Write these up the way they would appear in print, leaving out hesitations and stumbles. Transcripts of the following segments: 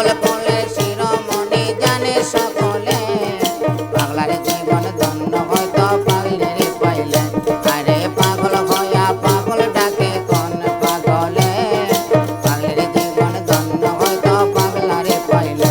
পাগল বলে শিরোমণি জানে সকলে, পাগলার জীবন ধন্য হয়তো পাগলের পাইলে। আরে পাগল হইয়া পাগল ডাকে কোন পাগলে, পাগলের জীবন ধন্য হয়তো পাগলার পাইলে।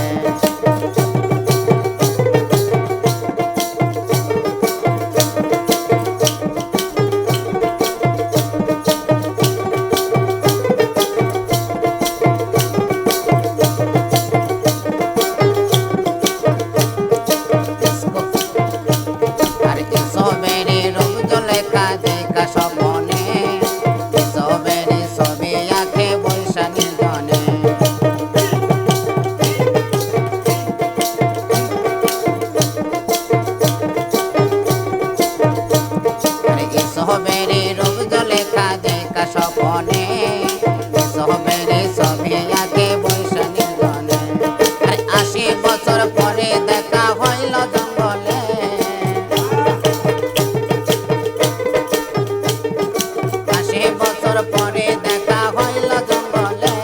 স্বপনে সবেরে সবে আগে বৈশানী জনে, ৮০ বছর পরে দেখা হইল জঙ্গলে, ৮০ বছর পরে দেখা হইল জঙ্গলে,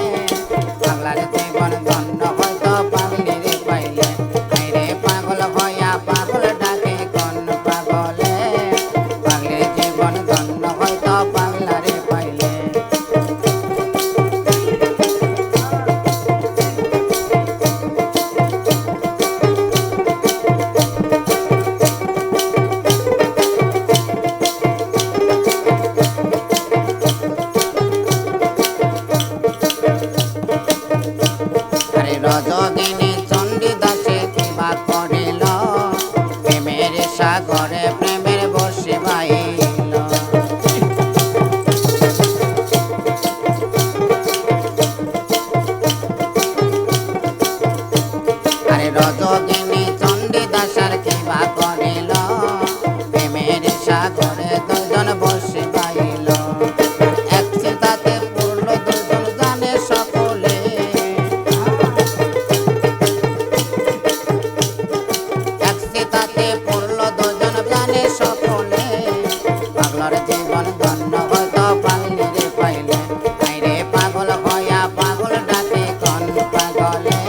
পাগলার জীবন ধন্য হয়তো পাগলের পাইলে। আইরে পাগল হইয়া পাগল ডাকে কোন পাগলে, পাগলের জীবন ধন্য হয়তো পাগলার পাইলে। রজগিনী চণ্ডীদাসে কিবা করিল, প্রেমের সাগরে প্রেমের বসে বাইল। আরে রজগিনী চণ্ডীদাসের কিবা করিল, প্রেমের সাগরে দুজন বসে বাইল। এক চিন্তাতে পড়ল দুজন জানে সকলে, সকলে, পাগলার জীবন ধন্য হয়তো পাগলের পাইলে। আইরে পাগল হইয়া পাগল ডাকে কোন পাগলে,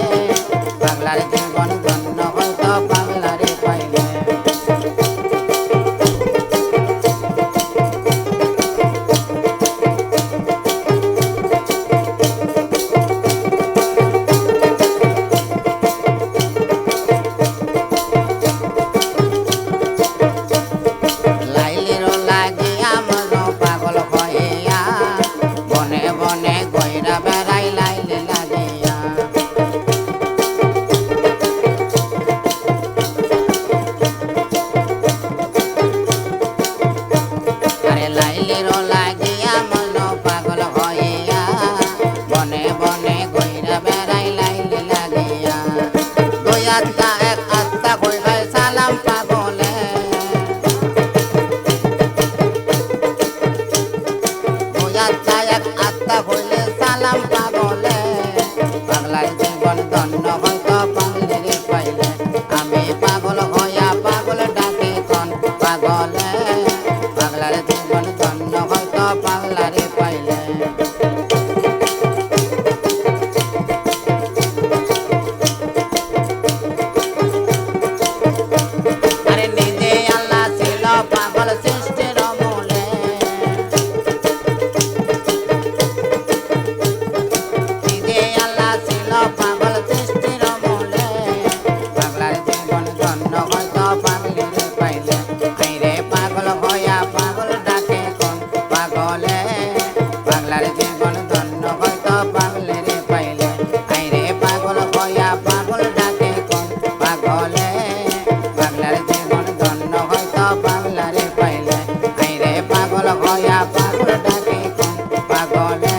পাগলার জীবন ধন্য হয়তো পাগলার পাইলে। আত্মা হইলে সালাম পাগলে, পাগলার জীবন ধন্য হয়তো পাগলের পাইলে। আমি পাগল হইয়া পাগল ডাকে কোন পাগলে, পাগলার জীবন ধন্য হয়তো পাগলার পাইলে। আরে নিজে আল্লাহ ছিল পাগল সৃষ্টির মূলে, পাগল সৃষ্টির মূলে, পাগলার জীবন ধন্য হয়তো পাগলের পাইলে। আইরে পাগল হইয়া পাগল ডাকে কোন পাগলে, পাগলার জীবন ধন্য হয়তো পাগলের পাইলে। আইরে পাগল হইয়া পাগল ডাকে কোন পাগলে, পাগলার জীবন ধন্য হয়তো পাগলার পাইলে। আইরে পাগল হইয়া পাগল ডাকে কোন পাগলে,